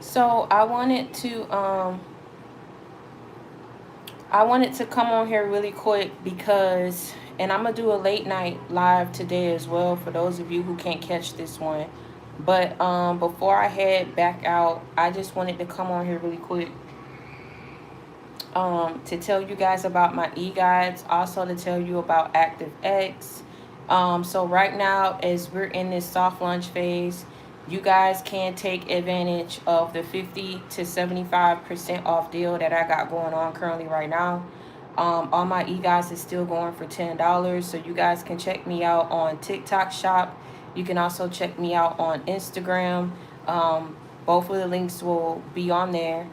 So I wanted to come on here really quick because, and I'm gonna do a late night live today as well for those of you who can't catch this one. But before I head back out, I just wanted to come on here really quick to tell you guys about my e-guides, also to tell you about ActiveX. So right now, as we're in this soft launch phase, you guys can take advantage of the 50 to 75% off deal that I got going on currently right now. All my e-guides is still going for $10, so you guys can check me out on TikTok Shop. You can also check me out on Instagram. Both of the links will be on there.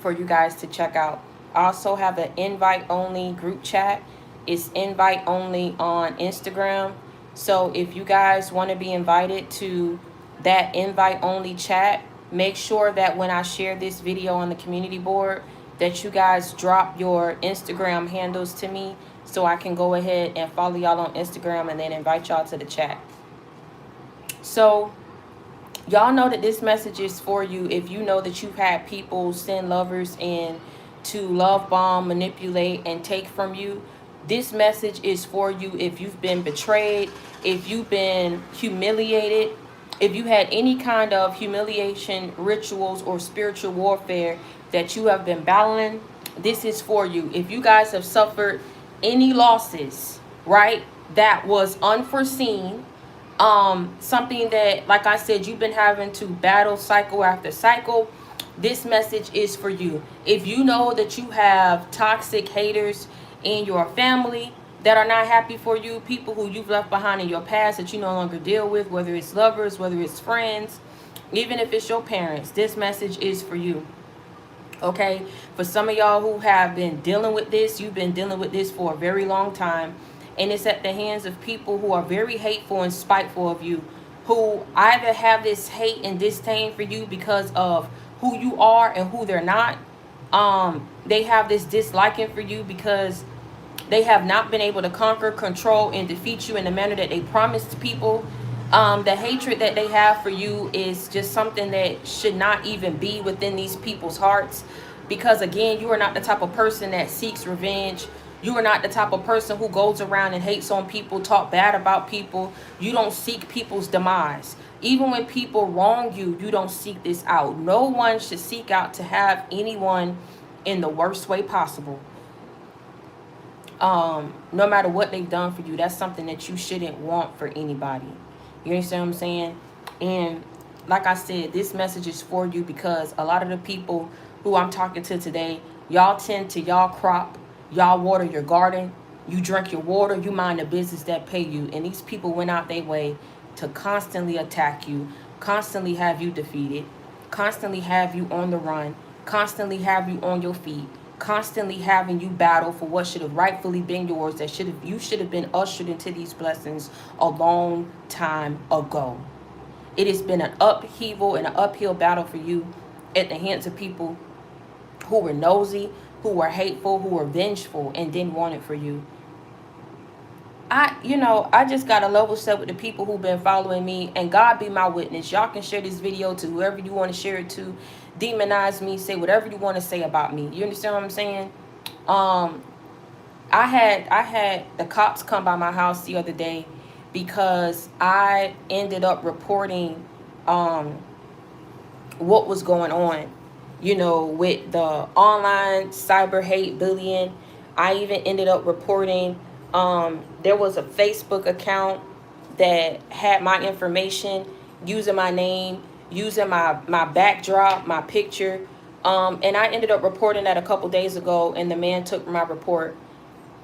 For you guys to check out. I also have an invite only group chat. It's invite only on Instagram. So if you guys want to be invited to that invite only chat, make sure that when I share this video on the community board, that you guys drop your Instagram handles to me so I can go ahead and follow y'all on Instagram and then invite y'all to the chat. So y'all know that this message is for you if you know that you've had people send lovers in to love bomb, manipulate, and take from you. This message is for you if you've been betrayed, if you've been humiliated, if you had any kind of humiliation rituals or spiritual warfare that you have been battling. This is for you. If you guys have suffered any losses, right, that was unforeseen, something that, like I said, you've been having to battle cycle after cycle, this message is for you. If you know that you have toxic haters in your family that are not happy for you, people who you've left behind in your past that you no longer deal with, whether it's lovers, whether it's friends, even if it's your parents, this message is for you. Okay, for some of y'all who have been dealing with this, you've been dealing with this for a very long time, and it's at the hands of people who are very hateful and spiteful of you, who either have this hate and disdain for you because of who you are and who they're not. They have this disliking for you because they have not been able to conquer, control, and defeat you in the manner that they promised people. The hatred that they have for you is just something that should not even be within these people's hearts. Because again, you are not the type of person that seeks revenge. You are not the type of person who goes around and hates on people, talk bad about people. You don't seek people's demise. Even when people wrong you, you don't seek this out. No one should seek out to have anyone in the worst way possible. No matter what they've done for you, that's something that you shouldn't want for anybody. You understand what I'm saying? And like I said, this message is for you because a lot of the people who I'm talking to today, y'all tend to, y'all crop, y'all water your garden, you drink your water, you mind the business that pay you. And these people went out their way to constantly attack you, constantly have you defeated, constantly have you on the run, constantly have you on your feet, constantly having you battle for what should have rightfully been yours, that you should have been ushered into these blessings a long time ago. It has been an upheaval and an uphill battle for you at the hands of people who were nosy, who were hateful, who were vengeful, and didn't want it for you. I just got a level set with the people who've been following me, and God be my witness. Y'all can share this video to whoever you want to share it to, demonize me, say whatever you want to say about me. You understand what I'm saying? I had the cops come by my house the other day because I ended up reporting what was going on, with the online cyber hate bullying. I even ended up reporting there was a Facebook account that had my information, using my name, using my backdrop, my picture. And I ended up reporting that a couple days ago, and the man took my report.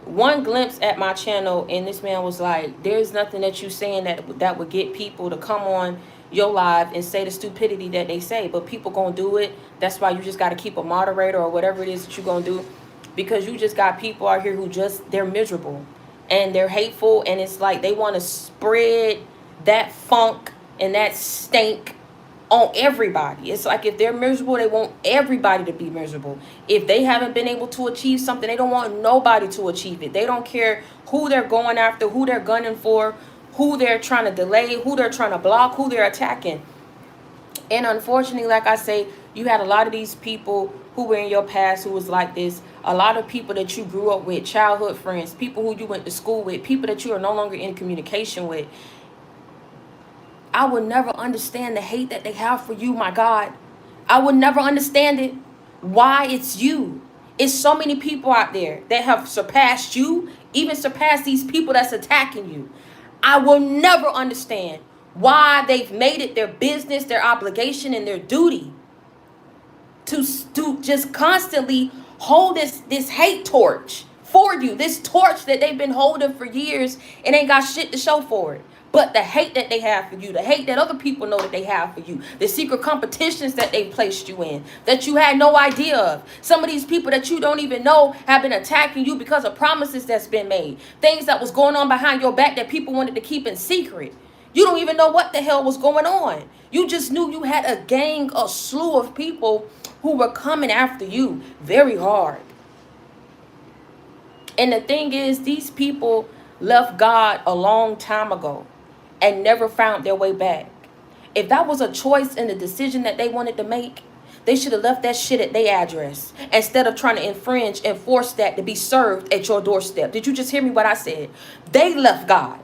One glimpse at my channel, and this man was like, there's nothing that you saying that would get people to come on your live and say the stupidity that they say, but people gonna do it. That's why you just got to keep a moderator or whatever it is that you're gonna do, because you just got people out here who they're miserable and they're hateful, and it's like they want to spread that funk and that stink on everybody. It's like if they're miserable, they want everybody to be miserable. If they haven't been able to achieve something, they don't want nobody to achieve it. They don't care who they're going after, who they're gunning for, who they're trying to delay, who they're trying to block, who they're attacking. And unfortunately, like I say, you had a lot of these people who were in your past who was like this. A lot of people that you grew up with, childhood friends, people who you went to school with, people that you are no longer in communication with. I will never understand the hate that they have for you, my God. I will never understand it. Why it's you. It's so many people out there that have surpassed you, even surpassed these people that's attacking you. I will never understand why they've made it their business, their obligation, and their duty to just constantly hold this hate torch for you, this torch that they've been holding for years and ain't got shit to show for it. But the hate that they have for you, the hate that other people know that they have for you, the secret competitions that they placed you in, that you had no idea of. Some of these people that you don't even know have been attacking you because of promises that's been made. Things that was going on behind your back that people wanted to keep in secret. You don't even know what the hell was going on. You just knew you had a gang, a slew of people who were coming after you very hard. And the thing is, these people left God a long time ago and never found their way back. If that was a choice and a decision that they wanted to make, they should have left that shit at their address instead of trying to infringe and force that to be served at your doorstep. Did you just hear me what I said? They left God.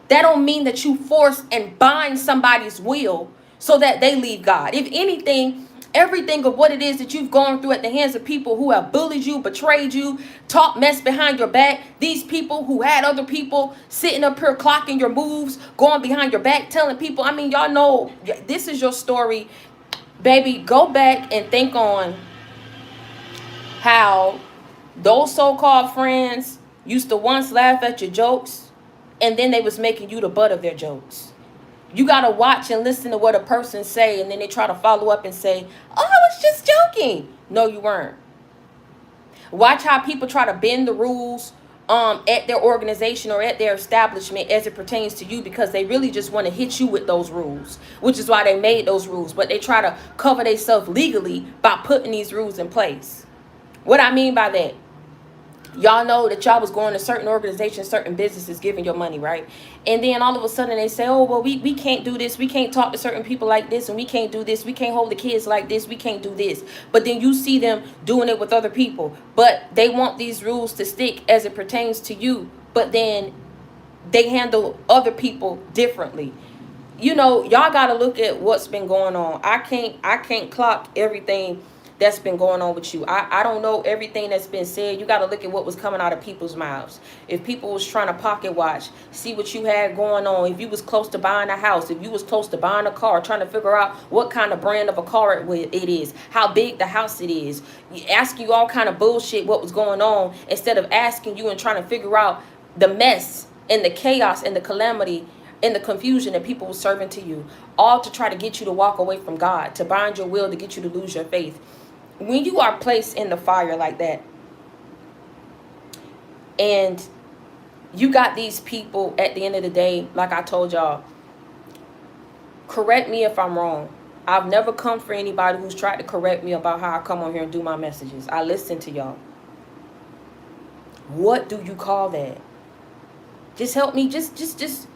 That don't mean that you force and bind somebody's will so that they leave God. If anything, everything of what it is that you've gone through at the hands of people who have bullied you, betrayed you, talked mess behind your back, these people who had other people sitting up here clocking your moves, going behind your back, telling people, I mean, y'all know this is your story. Baby, go back and think on how those so-called friends used to once laugh at your jokes, and then they was making you the butt of their jokes. You got to watch and listen to what a person say, and then they try to follow up and say, oh, I was just joking. No, you weren't. Watch how people try to bend the rules at their organization or at their establishment as it pertains to you, because they really just want to hit you with those rules, which is why they made those rules. But they try to cover themselves legally by putting these rules in place. What I mean by that, y'all know that y'all was going to certain organizations, certain businesses, giving your money, right? And then all of a sudden they say, oh, well, we can't do this. We can't talk to certain people like this, and we can't do this. We can't hold the kids like this. We can't do this. But then you see them doing it with other people. But they want these rules to stick as it pertains to you. But then they handle other people differently. You know, y'all got to look at what's been going on. I can't clock everything that's been going on with you. I don't know everything that's been said. You got to look at what was coming out of people's mouths. If people was trying to pocket watch, see what you had going on. If you was close to buying a house, if you was close to buying a car, trying to figure out what kind of brand of a car it is, how big the house it is, ask you all kind of bullshit what was going on, instead of asking you and trying to figure out the mess and the chaos and the calamity and the confusion that people were serving to you, all to try to get you to walk away from God, to bind your will, to get you to lose your faith. When you are placed in the fire like that, and you got these people at the end of the day, like I told y'all, correct me if I'm wrong. I've never come for anybody who's tried to correct me about how I come on here and do my messages. I listen to y'all. What do you call that? Just help me. Just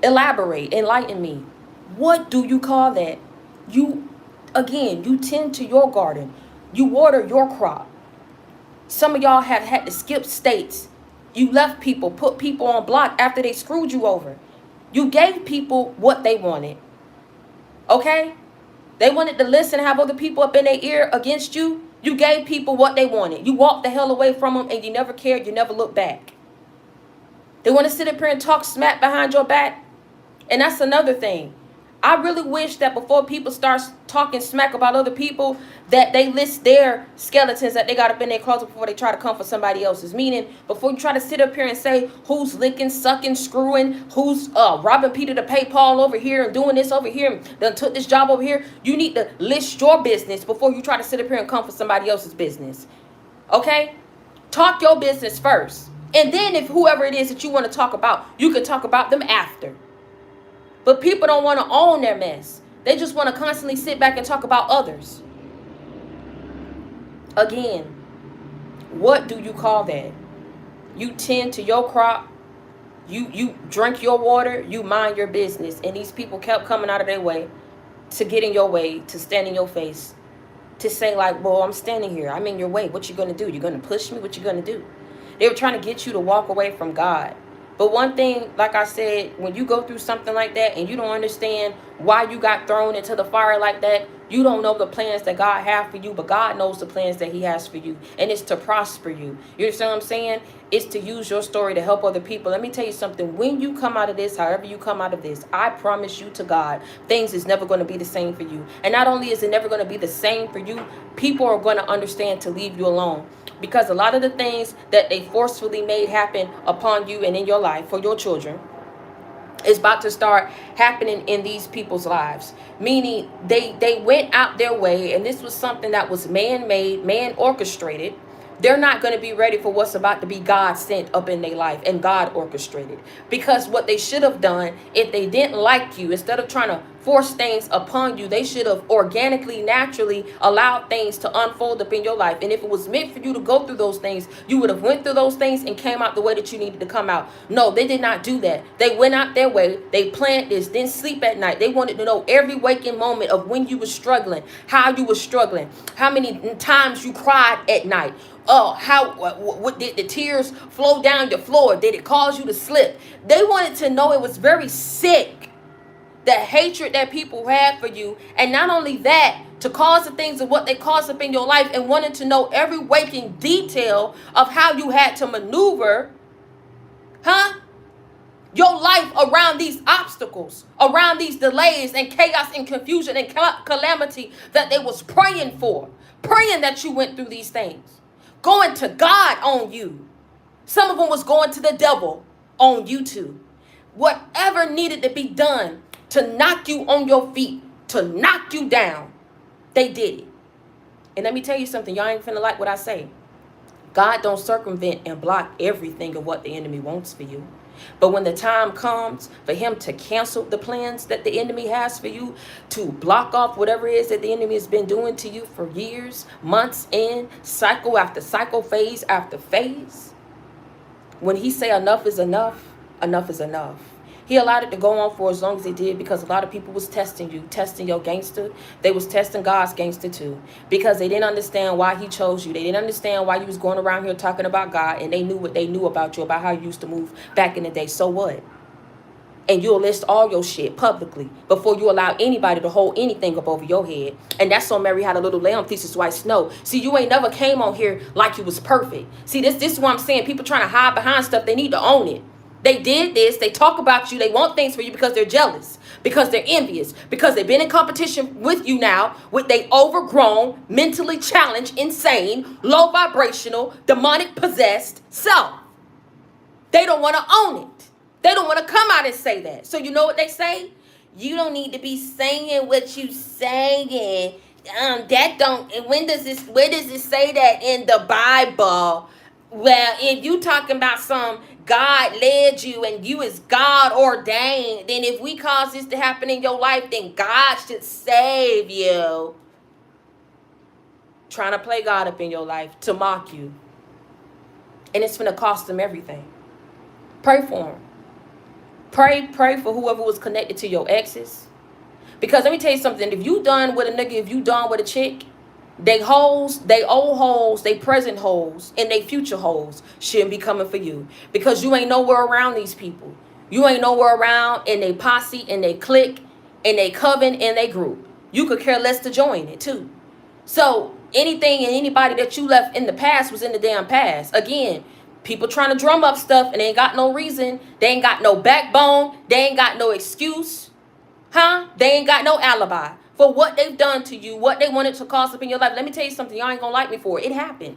elaborate. Enlighten me. What do you call that? Again, you tend to your garden. You water your crop. Some of y'all have had to skip states. You left people, put people on block after they screwed you over. You gave people what they wanted. Okay? They wanted to listen and have other people up in their ear against you. You gave people what they wanted. You walked the hell away from them, and you never cared. You never looked back. They want to sit up here and talk smack behind your back. And that's another thing. I really wish that before people start talking smack about other people, that they list their skeletons that they got up in their closet before they try to come for somebody else's. Meaning, before you try to sit up here and say who's licking, sucking, screwing, who's robbing Peter to pay Paul over here and doing this over here and done took this job over here, you need to list your business before you try to sit up here and come for somebody else's business. Okay? Talk your business first. And then if whoever it is that you want to talk about, you can talk about them after. But people don't want to own their mess. They just want to constantly sit back and talk about others. Again, what do you call that? You tend to your crop. You drink your water. You mind your business. And these people kept coming out of their way. to get in your way, to stand in your face, to say like, well, I'm standing here, I'm in your way, what you gonna do? You're gonna push me? What you gonna do? They were trying to get you to walk away from God. But one thing, like I said, when you go through something like that and you don't understand why you got thrown into the fire like that, you don't know the plans that God has for you, but God knows the plans that he has for you. And it's to prosper you. You understand what I'm saying? It's to use your story to help other people. Let me tell you something. When you come out of this, however you come out of this, I promise you to God, things is never going to be the same for you. And not only is it never going to be the same for you, people are going to understand to leave you alone. Because a lot of the things that they forcefully made happen upon you and in your life for your children is about to start happening in these people's lives. Meaning they went out their way, and this was something that was man-made, man-orchestrated. They're not going to be ready for what's about to be God sent up in their life and God orchestrated. Because what they should have done, if they didn't like you, instead of trying to force things upon you, they should have organically, naturally allowed things to unfold up in your life. And if it was meant for you to go through those things, you would have went through those things and came out the way that you needed to come out. No, they did not do that. They went out their way. They planned this, didn't sleep at night. They wanted to know every waking moment of when you were struggling, how you were struggling, how many times you cried at night. Oh, what did the tears flow down your floor? Did it cause you to slip? They wanted to know. It was very sick, the hatred that people had for you. And not only that, to cause the things of what they caused up in your life, and wanted to know every waking detail of how you had to maneuver, your life around these obstacles, around these delays and chaos and confusion and calamity that they was praying for, praying that you went through these things. Going to God on you. Some of them was going to the devil on you too. Whatever needed to be done to knock you on your feet, to knock you down, they did it. And let me tell you something, y'all ain't finna like what I say. God don't circumvent and block everything of what the enemy wants for you. But when the time comes for him to cancel the plans that the enemy has for you, to block off whatever it is that the enemy has been doing to you for years, months in, cycle after cycle, phase after phase, when he say enough is enough, enough is enough. He allowed it to go on for as long as it did because a lot of people was testing you, testing your gangster. They was testing God's gangster too, because they didn't understand why he chose you. They didn't understand why you was going around here talking about God, and they knew what they knew about you, about how you used to move back in the day. So what? And you'll list all your shit publicly before you allow anybody to hold anything up over your head. And that's so Mary had a little lamb, thesis white snow. See, you ain't never came on here like you was perfect. See, this is what I'm saying. People trying to hide behind stuff, they need to own it. They did this. They talk about you. They want things for you because they're jealous, because they're envious, because they've been in competition with you now with they overgrown, mentally challenged, insane, low vibrational, demonic possessed self. They don't want to own it. They don't want to come out and say that. So you know what they say? You don't need to be saying what you saying. That don't. And where does it say that in the Bible? Well, if you talking about some God led you and you is God ordained, then if we cause this to happen in your life, then God should save you. Trying to play God up in your life to mock you. And it's going to cost them everything. Pray for them. Pray for whoever was connected to your exes. Because let me tell you something. If you done with a nigga, if you done with a chick, they hoes, they old hoes, they present hoes, and they future hoes shouldn't be coming for you. Because you ain't nowhere around these people. You ain't nowhere around in they posse, in they clique, in they coven, in they group. You could care less to join it too. So anything and anybody that you left in the past was in the damn past. Again, people trying to drum up stuff and they ain't got no reason. They ain't got no backbone. They ain't got no excuse. They ain't got no alibi for what they've done to you, what they wanted to cause up in your life. Let me tell you something. Y'all ain't gonna like me for it. It happened.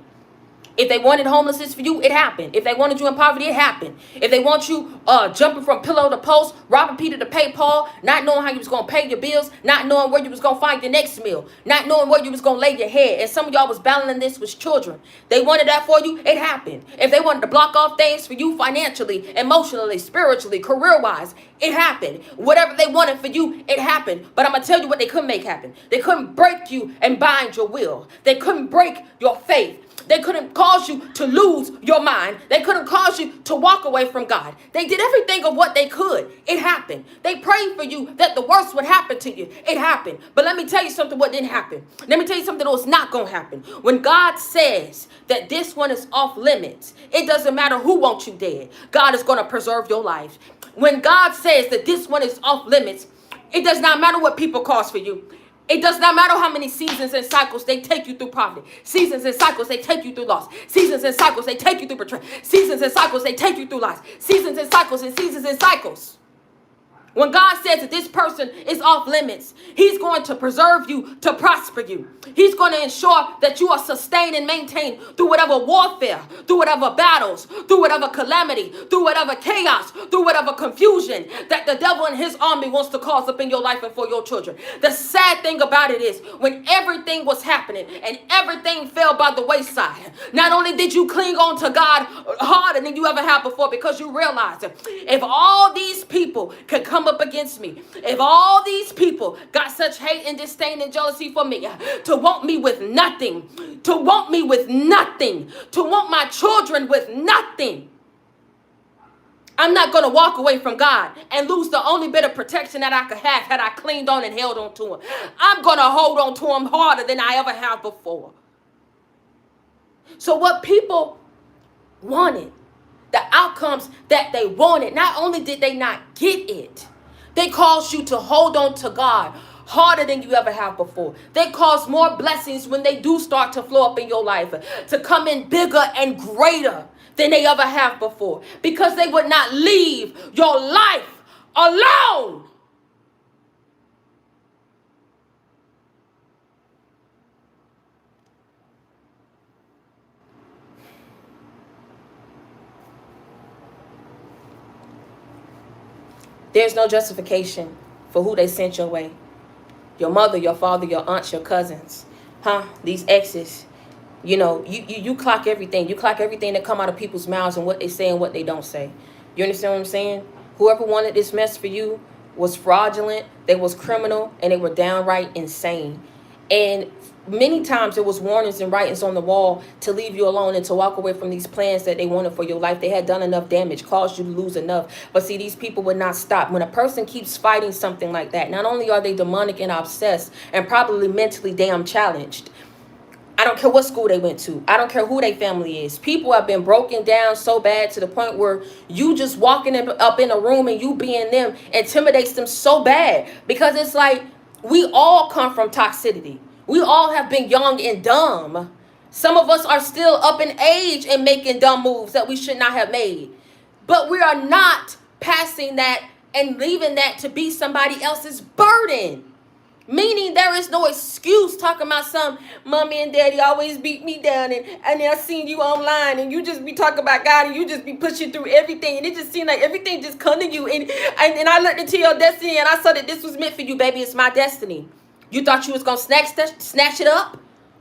If they wanted homelessness for you, it happened. If they wanted you in poverty, it happened. If they want you jumping from pillow to post, robbing Peter to pay Paul, not knowing how you was going to pay your bills, not knowing where you was going to find your next meal, not knowing where you was going to lay your head. And some of y'all was battling this with children. They wanted that for you, it happened. If they wanted to block off things for you financially, emotionally, spiritually, career-wise, it happened. Whatever they wanted for you, it happened. But I'm going to tell you what they couldn't make happen. They couldn't break you and bind your will. They couldn't break your faith. They couldn't cause you to lose your mind. They couldn't cause you to walk away from God. They did everything of what they could. It happened. They prayed for you that the worst would happen to you. It happened. But let me tell you something what didn't happen. Let me tell you something that was not going to happen. When God says that this one is off limits, it doesn't matter who wants you dead. God is going to preserve your life. When God says that this one is off limits, it does not matter what people cause for you. It does not matter how many seasons and cycles they take you through poverty. Seasons and cycles they take you through loss. Seasons and cycles they take you through betrayal. Seasons and cycles they take you through lies. Seasons and cycles and seasons and cycles. When God says that this person is off limits, he's going to preserve you, to prosper you. He's going to ensure that you are sustained and maintained through whatever warfare, through whatever battles, through whatever calamity, through whatever chaos, through whatever confusion that the devil and his army wants to cause up in your life and for your children. The sad thing about it is when everything was happening and everything fell by the wayside, not only did you cling on to God harder than you ever have before, because you realized if all these people could come up against me, if all these people got such hate and disdain and jealousy for me, to want me with nothing, to want me with nothing, to want my children with nothing, I'm not going to walk away from God and lose the only bit of protection that I could have had I clinged on and held on to him. I'm going to hold on to him harder than I ever have before. So what people wanted, the outcomes that they wanted, not only did they not get it, they caused you to hold on to God harder than you ever have before. They cause more blessings when they do start to flow up in your life, to come in bigger and greater than they ever have before, because they would not leave your life alone. There's no justification for who they sent your way. Your mother, your father, your aunts, your cousins, these exes. You know, you clock everything. You clock everything that come out of people's mouths and what they say and what they don't say. You understand what I'm saying? Whoever wanted this mess for you was fraudulent, they was criminal, and they were downright insane. And many times there was warnings and writings on the wall to leave you alone and to walk away from these plans that they wanted for your life. They had done enough damage, caused you to lose enough. But see, these people would not stop. When a person keeps fighting something like that, not only are they demonic and obsessed and probably mentally damn challenged. I don't care what school they went to. I don't care who their family is. People have been broken down so bad to the point where you just walking up in a room and you being them intimidates them so bad, because it's like we all come from toxicity. We all have been young and dumb. Some of us are still up in age and making dumb moves that we should not have made. But we are not passing that and leaving that to be somebody else's burden. Meaning there is no excuse talking about some mommy and daddy always beat me down and I seen you online and you just be talking about God and you just be pushing through everything and it just seemed like everything just come to you and I looked into your destiny and I saw that this was meant for you, baby. It's my destiny. You thought you was gonna snatch it up?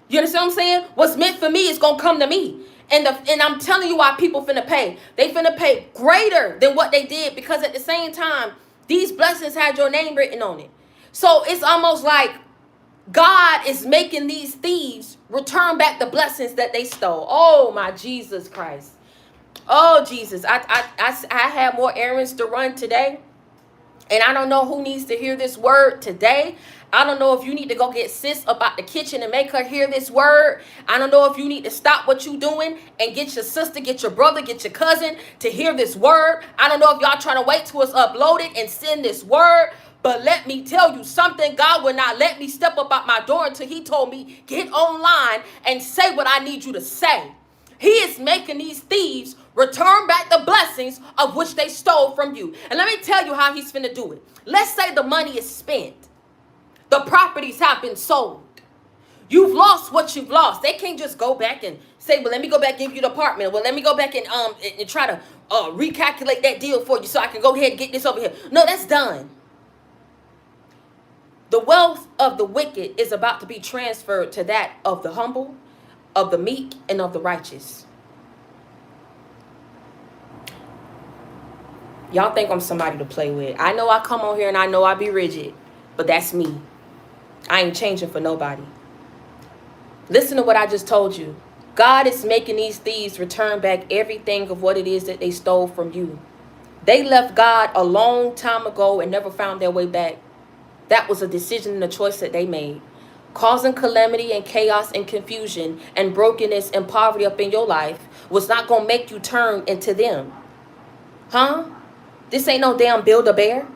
You understand what I'm saying? What's meant for me is gonna come to me. And I'm telling you why people finna pay. They finna pay greater than what they did, because at the same time, these blessings had your name written on it. So it's almost like God is making these thieves return back the blessings that they stole. Oh, my Jesus Christ. Oh, Jesus. I had more errands to run today. And I don't know who needs to hear this word today. I don't know if you need to go get sis about the kitchen and make her hear this word. I don't know if you need to stop what you're doing and get your sister, get your brother, get your cousin to hear this word. I don't know if y'all trying to wait till it's uploaded and send this word. But let me tell you something. God would not let me step up out my door until he told me, get online and say what I need you to say. He is making these thieves return back the blessings of which they stole from you. And let me tell you how he's finna do it. Let's say the money is spent. The properties have been sold. You've lost what you've lost. They can't just go back and say, well, let me go back and give you the apartment. Well, let me go back and try to recalculate that deal for you so I can go ahead and get this over here. No, that's done. The wealth of the wicked is about to be transferred to that of the humble, of the meek, and of the righteous. Y'all think I'm somebody to play with. I know I come on here and I know I be rigid, but that's me. I ain't changing for nobody. Listen to what I just told you. God is making these thieves return back everything of what it is that they stole from you. They left God a long time ago and never found their way back. That was a decision and a choice that they made. Causing calamity and chaos and confusion and brokenness and poverty up in your life was not going to make you turn into them. Huh? This ain't no damn Build-A-Bear.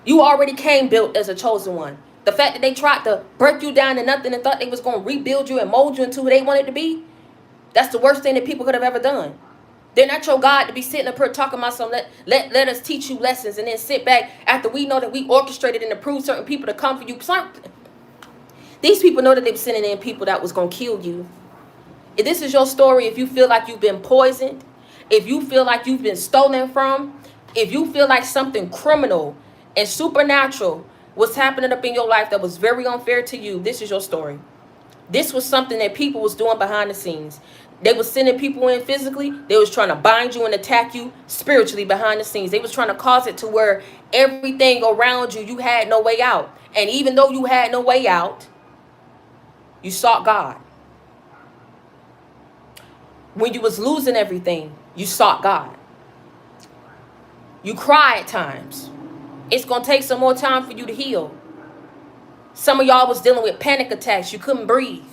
You already came built as a chosen one. The fact that they tried to break you down to nothing and thought they was going to rebuild you and mold you into who they wanted to be, that's the worst thing that people could have ever done. They're not your God to be sitting up here talking about some let us teach you lessons and then sit back after we know that we orchestrated and approved certain people to come for you. These people know that they were sending in people that was going to kill you. If this is your story, if you feel like you've been poisoned, if you feel like you've been stolen from, if you feel like something criminal and supernatural was happening up in your life that was very unfair to you, this is your story. This was something that people was doing behind the scenes. They was sending people in physically. They was trying to bind you and attack you spiritually behind the scenes. They was trying to cause it to where everything around you, you had no way out. And even though you had no way out, you sought God. When you was losing everything, you sought God. You cry at times. It's going to take some more time for you to heal. Some of y'all was dealing with panic attacks. You couldn't breathe.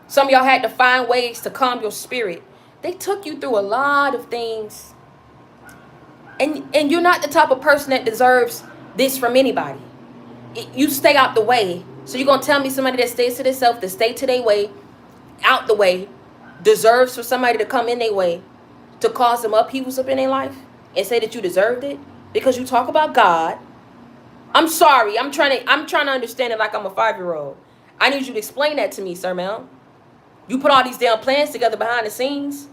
Some of y'all had to find ways to calm your spirit. They took you through a lot of things. And you're not the type of person that deserves this from anybody. You stay out the way. So you're going to tell me somebody that stays to themselves, that stay to their way, out the way, deserves for somebody to come in their way to cause them upheavals up in their life and say that you deserved it because you talk about God? I'm sorry. I'm trying to understand it like I'm a 5-year-old. I need you to explain that to me, sir, ma'am. You put all these damn plans together behind the scenes.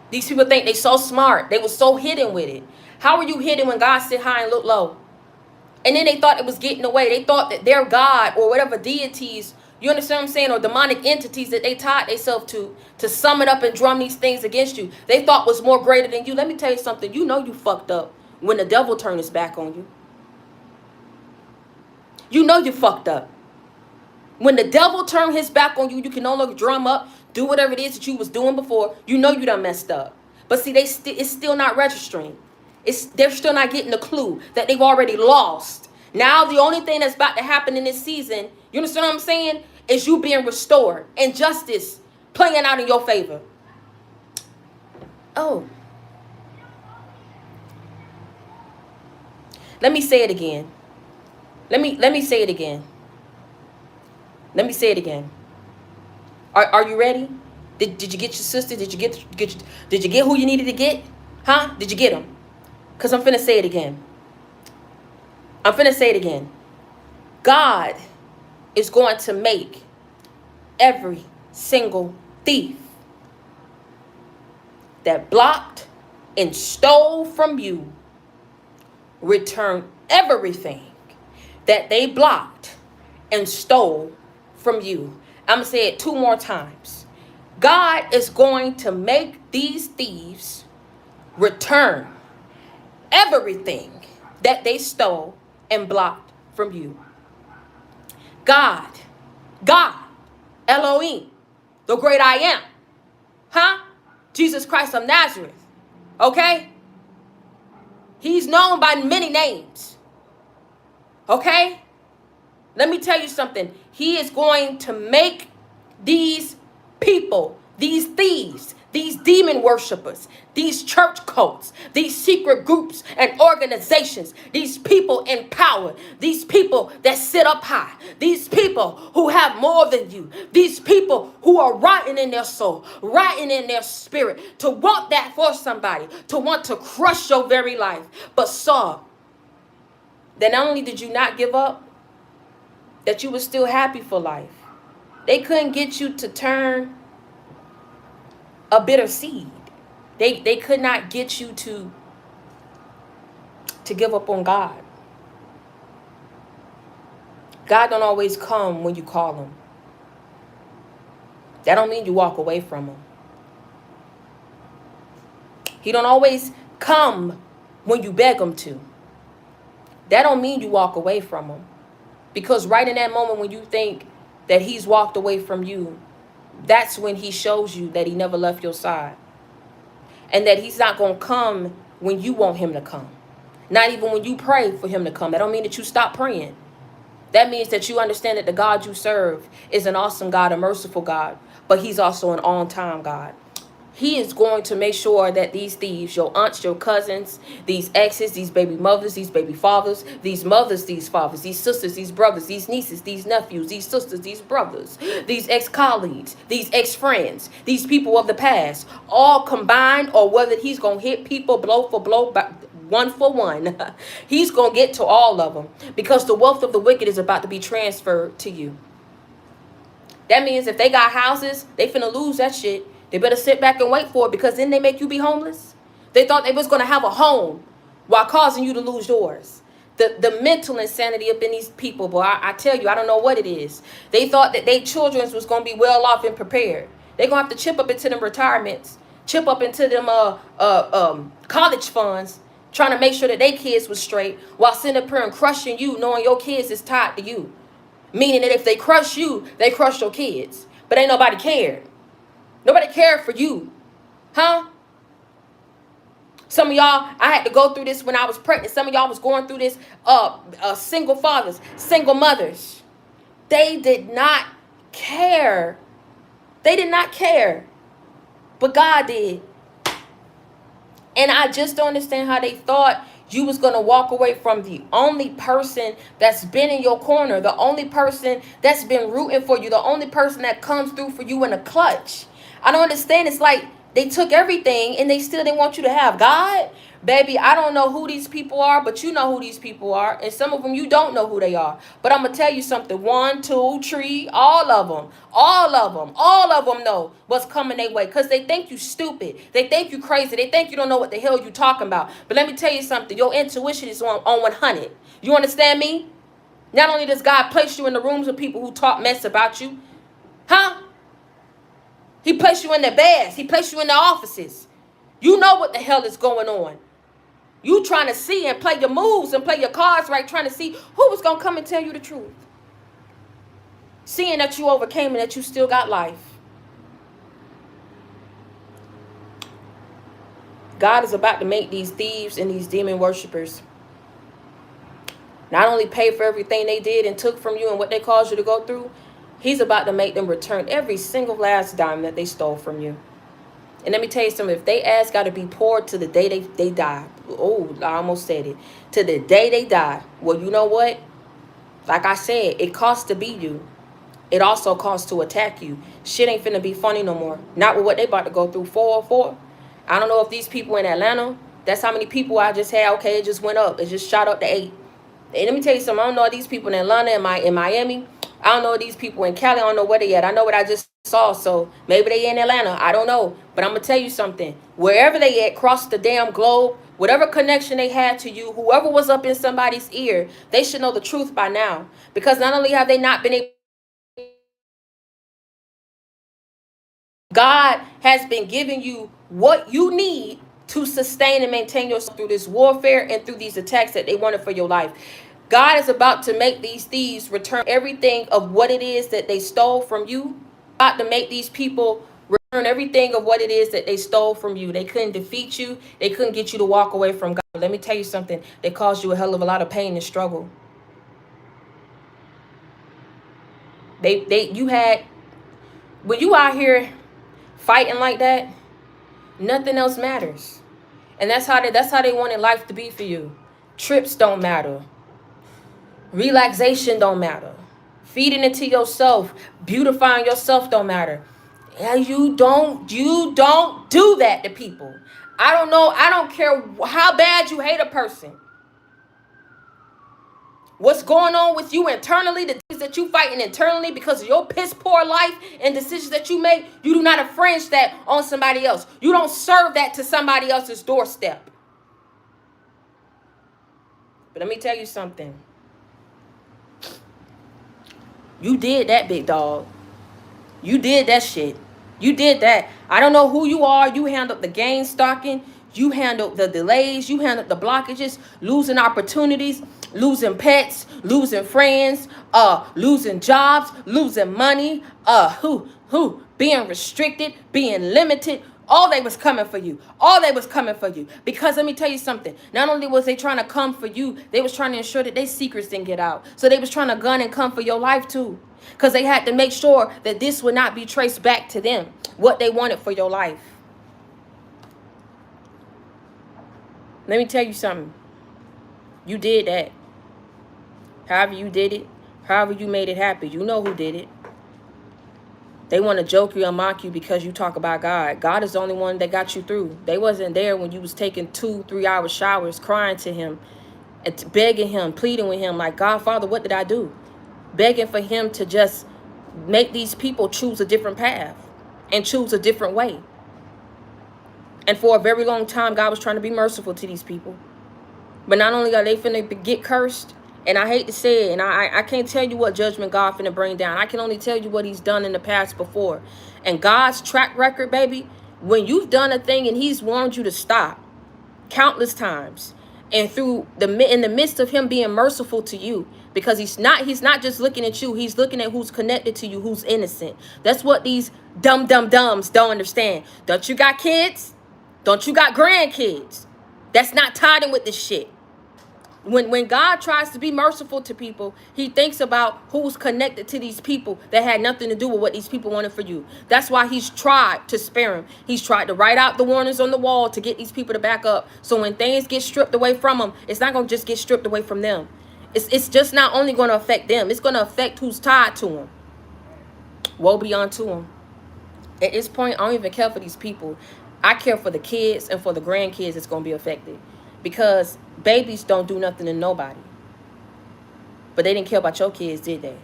These people think they so smart. They were so hidden with it. How are you hidden when God sit high and look low? And then they thought it was getting away. They thought that their God or whatever deities, you understand what I'm saying, or demonic entities that they tied themselves to sum it up and drum these things against you, they thought was more greater than you. Let me tell you something. You know you fucked up when the devil turned his back on you. You know you fucked up. When the devil turned his back on you, you can no longer drum up, do whatever it is that you was doing before. You know you done messed up. But see, it's still not registering. They're still not getting the clue that they've already lost. Now the only thing that's about to happen in this season, you understand what I'm saying, is you being restored and justice playing out in your favor. Oh. Let me say it again. Let me say it again. Let me say it again. Are you ready? Did you get your sister? Did you get who you needed to get? Huh? Did you get them? Because I'm finna say it again. I'm finna say it again. God is going to make every single thief that blocked and stole from you return everything that they blocked and stole from you. I'm going to say it 2 more times. God is going to make these thieves return everything that they stole and blocked from you. God, Elohim, the great I am. Huh? Jesus Christ of Nazareth. Okay? He's known by many names. Okay? Let me tell you something. He is going to make these people, these thieves, these demon worshipers, these church cults, these secret groups and organizations, these people in power, these people that sit up high, these people who have more than you, these people who are rotting in their soul, rotting in their spirit, to want that for somebody, to want to crush your very life, but saw that not only did you not give up, that you were still happy for life. They couldn't get you to turn a bitter seed. They could not get you to give up on God. God don't always come when you call him. That don't mean you walk away from him. He don't always come when you beg him to. That don't mean you walk away from him. Because right in that moment when you think that he's walked away from you, that's when he shows you that he never left your side. And that he's not going to come when you want him to come. Not even when you pray for him to come. That don't mean that you stop praying. That means that you understand that the God you serve is an awesome God, a merciful God, but he's also an on-time God. He is going to make sure that these thieves, your aunts, your cousins, these exes, these baby mothers, these baby fathers, these mothers, these fathers, these sisters, these brothers, these nieces, these nephews, these sisters, these brothers, these ex-colleagues, these ex-friends, these people of the past, all combined, or whether he's going to hit people blow for blow, one for one, he's going to get to all of them, because the wealth of the wicked is about to be transferred to you. That means if they got houses, they finna lose that shit. They better sit back and wait for it, because then they make you be homeless. They thought they was going to have a home while causing you to lose yours. The mental insanity up in these people, boy, I tell you, I don't know what it is. They thought that their children was going to be well off and prepared. They're going to have to chip up into them retirements, chip up into them college funds, trying to make sure that their kids was straight, while sitting up here and crushing you, knowing your kids is tied to you. Meaning that if they crush you, they crush your kids. But ain't nobody cared. Nobody cared for you. Huh? Some of y'all, I had to go through this when I was pregnant. Some of y'all was going through this, single fathers, single mothers. They did not care. They did not care. But God did. And I just don't understand how they thought you was going to walk away from the only person that's been in your corner, the only person that's been rooting for you, the only person that comes through for you in a clutch. I don't understand. It's like they took everything and they still didn't want you to have God. Baby, I don't know who these people are, but you know who these people are. And some of them, you don't know who they are. But I'm going to tell you something. 1, 2, 3, all of them know what's coming their way, because they think you stupid. They think you crazy. They think you don't know what the hell you talking about. But let me tell you something. Your intuition is on 100. You understand me? Not only does God place you in the rooms with people who talk mess about you, huh? He placed you in their beds. He placed you in the offices. You know what the hell is going on. You trying to see and play your moves and play your cards right, trying to see who was going to come and tell you the truth. Seeing that you overcame and that you still got life. God is about to make these thieves and these demon worshipers not only pay for everything they did and took from you and what they caused you to go through, he's about to make them return every single last dime that they stole from you. And let me tell you something. If they ass got to be poured to the day they die. Oh, I almost said it. To the day they die. Well, you know what? Like I said, it costs to be you. It also costs to attack you. Shit ain't finna be funny no more. Not with what they about to go through. 404. I don't know if these people in Atlanta, that's how many people I just had. Okay, it just went up. It just shot up to 8. And let me tell you something. I don't know these people in Atlanta, in Miami. I don't know these people in Cali. I don't know where they at. I know what I just saw. So maybe they in Atlanta. I don't know. But I'm going to tell you something. Wherever they at, across the damn globe, whatever connection they had to you, whoever was up in somebody's ear, they should know the truth by now. Because not only have they not been able, God has been giving you what you need to sustain and maintain yourself through this warfare and through these attacks that they wanted for your life. God is about to make these thieves return everything of what it is that they stole from you. About to make these people return everything of what it is that they stole from you. They couldn't defeat you. They couldn't get you to walk away from God. Let me tell you something. They caused you a hell of a lot of pain and struggle. You had, when you out here fighting like that, nothing else matters. And that's how they wanted life to be for you. Trips don't matter. Relaxation don't matter. Feeding into yourself, beautifying yourself don't matter. Yeah, you don't do that to people. I don't know. I don't care how bad you hate a person. What's going on with you internally, the things that you fighting internally because of your piss poor life and decisions that you make, you do not infringe that on somebody else. You don't serve that to somebody else's doorstep. But let me tell you something. You did that, big dog. You did that shit. You did that. I don't know who you are. You handled the game stalking. You handled the delays. You handled the blockages, losing opportunities, losing pets, losing friends, losing jobs, losing money, being restricted, being limited. All they was coming for you. All they was coming for you. Because let me tell you something. Not only was they trying to come for you, they was trying to ensure that their secrets didn't get out. So they was trying to gun and come for your life too. Because they had to make sure that this would not be traced back to them. What they wanted for your life. Let me tell you something. You did that. However you did it. However you made it happen. You know who did it. They want to joke you and mock you because you talk about God. God is the only one that got you through. They wasn't there when you was taking 2-3 hour showers, crying to him, and begging him, pleading with him like, God, Father, what did I do? Begging for him to just make these people choose a different path and choose a different way. And for a very long time, God was trying to be merciful to these people. But not only are they finna get cursed, and I hate to say it, and I can't tell you what judgment God finna bring down. I can only tell you what he's done in the past before. And God's track record, baby, when you've done a thing and he's warned you to stop countless times, and in the midst of him being merciful to you, because he's not just looking at you, he's looking at who's connected to you, who's innocent. That's what these dumb dumbs don't understand. Don't you got kids? Don't you got grandkids? That's not tied in with this shit. When God tries to be merciful to people, he thinks about who's connected to these people that had nothing to do with what these people wanted for you. That's why he's tried to spare them. He's tried to write out the warnings on the wall to get these people to back up. So when things get stripped away from them, it's not going to just get stripped away from them. It's just not only going to affect them. It's going to affect who's tied to them. Woe be unto them. At this point, I don't even care for these people. I care for the kids and for the grandkids that's going to be affected. Because babies don't do nothing to nobody. But they didn't care about your kids, did they?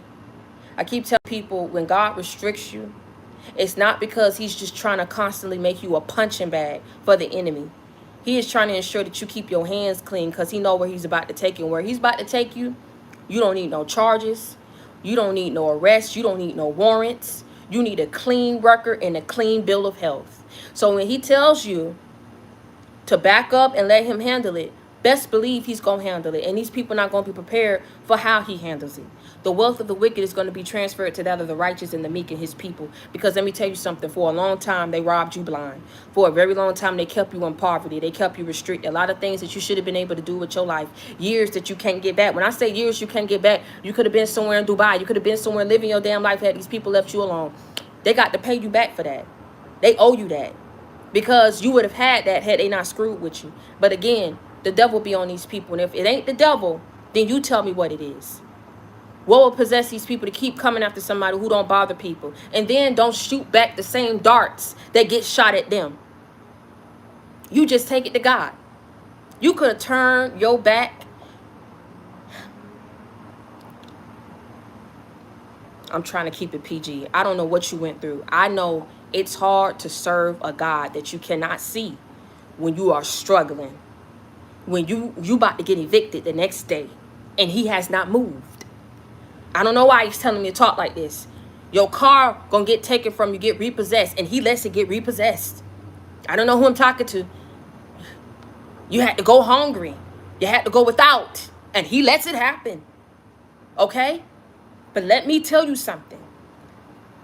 I keep telling people, when God restricts you, it's not because he's just trying to constantly make you a punching bag for the enemy. He is trying to ensure that you keep your hands clean, because he knows where he's about to take you. And where he's about to take you, you don't need no charges. You don't need no arrests. You don't need no warrants. You need a clean record and a clean bill of health. So when he tells you to back up and let him handle it, best believe he's going to handle it. And these people are not going to be prepared for how he handles it. The wealth of the wicked is going to be transferred to that of the righteous and the meek and his people. Because let me tell you something. For a long time, they robbed you blind. For a very long time, they kept you in poverty. They kept you restricted. A lot of things that you should have been able to do with your life. Years that you can't get back. When I say years you can't get back, you could have been somewhere in Dubai. You could have been somewhere living your damn life had these people left you alone. They got to pay you back for that. They owe you that. Because you would have had that had they not screwed with you. But again, the devil be on these people. And if it ain't the devil, then you tell me what it is. What will possess these people to keep coming after somebody who don't bother people? And then don't shoot back the same darts that get shot at them. You just take it to God. You could have turned your back. I'm trying to keep it PG. I don't know what you went through. I know it's hard to serve a God that you cannot see when you are struggling. When you about to get evicted the next day and he has not moved. I don't know why he's telling me to talk like this. Your car gonna get taken from you, get repossessed, and he lets it get repossessed. I don't know who I'm talking to. You had to go hungry. You had to go without, and he lets it happen. Okay? But let me tell you something.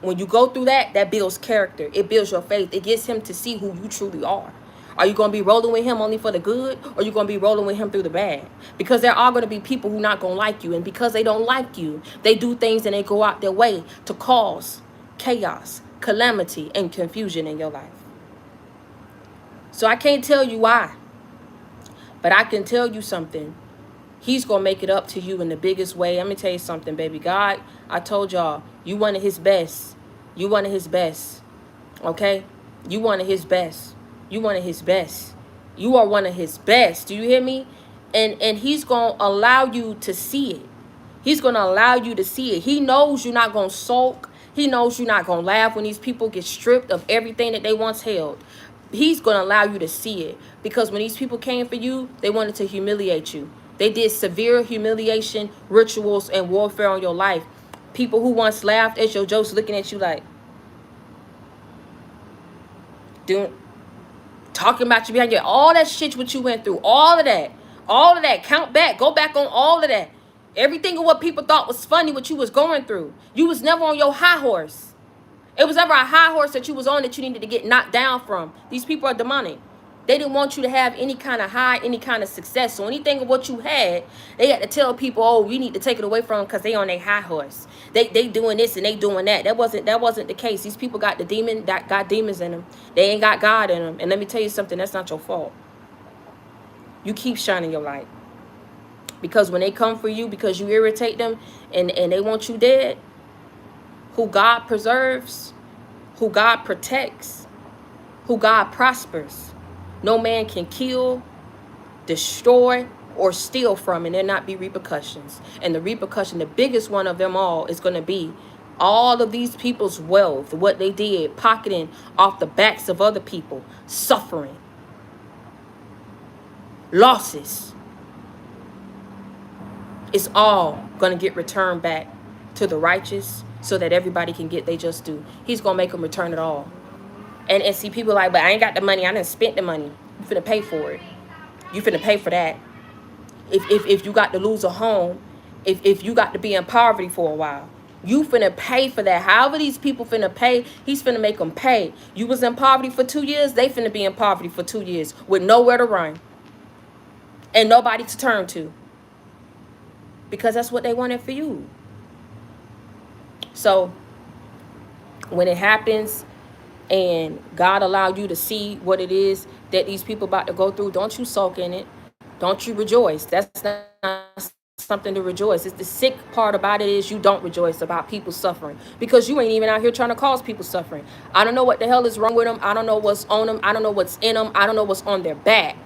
When you go through that, that builds character. It builds your faith. It gets him to see who you truly are. Are you going to be rolling with him only for the good? Or are you going to be rolling with him through the bad? Because there are going to be people who are not going to like you. And because they don't like you, they do things and they go out their way to cause chaos, calamity, and confusion in your life. So I can't tell you why. But I can tell you something. He's going to make it up to you in the biggest way. Let me tell you something, baby. God, I told y'all, you wanted his best. You wanted his best. Okay? You wanted his best. You wanted his best. You are one of his best. Do you hear me? And he's going to allow you to see it. He's going to allow you to see it. He knows you're not going to sulk. He knows you're not going to laugh when these people get stripped of everything that they once held. He's going to allow you to see it. Because when these people came for you, they wanted to humiliate you. They did severe humiliation, rituals, and warfare on your life. People who once laughed at your jokes looking at you like, talking about you behind your, all that shit what you went through, all of that, count back, go back on all of that. Everything of what people thought was funny, what you was going through. You was never on your high horse. It was ever a high horse that you was on that you needed to get knocked down from. These people are demonic. They didn't want you to have any kind of high, any kind of success. So anything of what you had, they had to tell people, oh, you need to take it away from them because they on their high horse. They doing this and they doing that. That wasn't the case. These people got got demons in them. They ain't got God in them. And let me tell you something, that's not your fault. You keep shining your light. Because when they come for you, because you irritate them and they want you dead, who God preserves, who God protects, who God prospers, no man can kill, destroy, or steal from, and there not be repercussions. And the repercussion, the biggest one of them all, is going to be all of these people's wealth, what they did, pocketing off the backs of other people, suffering, losses. It's all going to get returned back to the righteous so that everybody can get they just due. He's going to make them return it all. And see, people like, but I ain't got the money. I done spent the money. You finna pay for it. You finna pay for that. If you got to lose a home, if you got to be in poverty for a while, you finna pay for that. However these people finna pay, he's finna make them pay. You was in poverty for 2 years, they finna be in poverty for 2 years with nowhere to run and nobody to turn to. Because that's what they wanted for you. So when it happens, and God allowed you to see what it is that these people about to go through, don't you sulk in it. Don't you rejoice. That's not something to rejoice. It's the sick part about it is you don't rejoice about people suffering because you ain't even out here trying to cause people suffering. I don't know what the hell is wrong with them. I don't know what's on them. I don't know what's in them. I don't know what's on their back.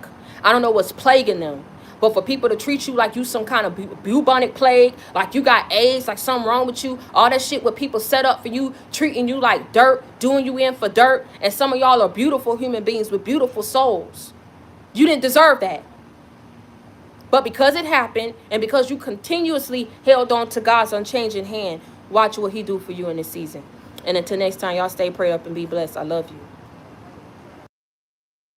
I don't know what's plaguing them. But for people to treat you like you some kind of bubonic plague, like you got AIDS, like something wrong with you, all that shit what people set up for you, treating you like dirt, doing you in for dirt, and some of y'all are beautiful human beings with beautiful souls. You didn't deserve that. But because it happened, and because you continuously held on to God's unchanging hand, watch what he do for you in this season. And until next time, y'all stay prayed up and be blessed. I love you.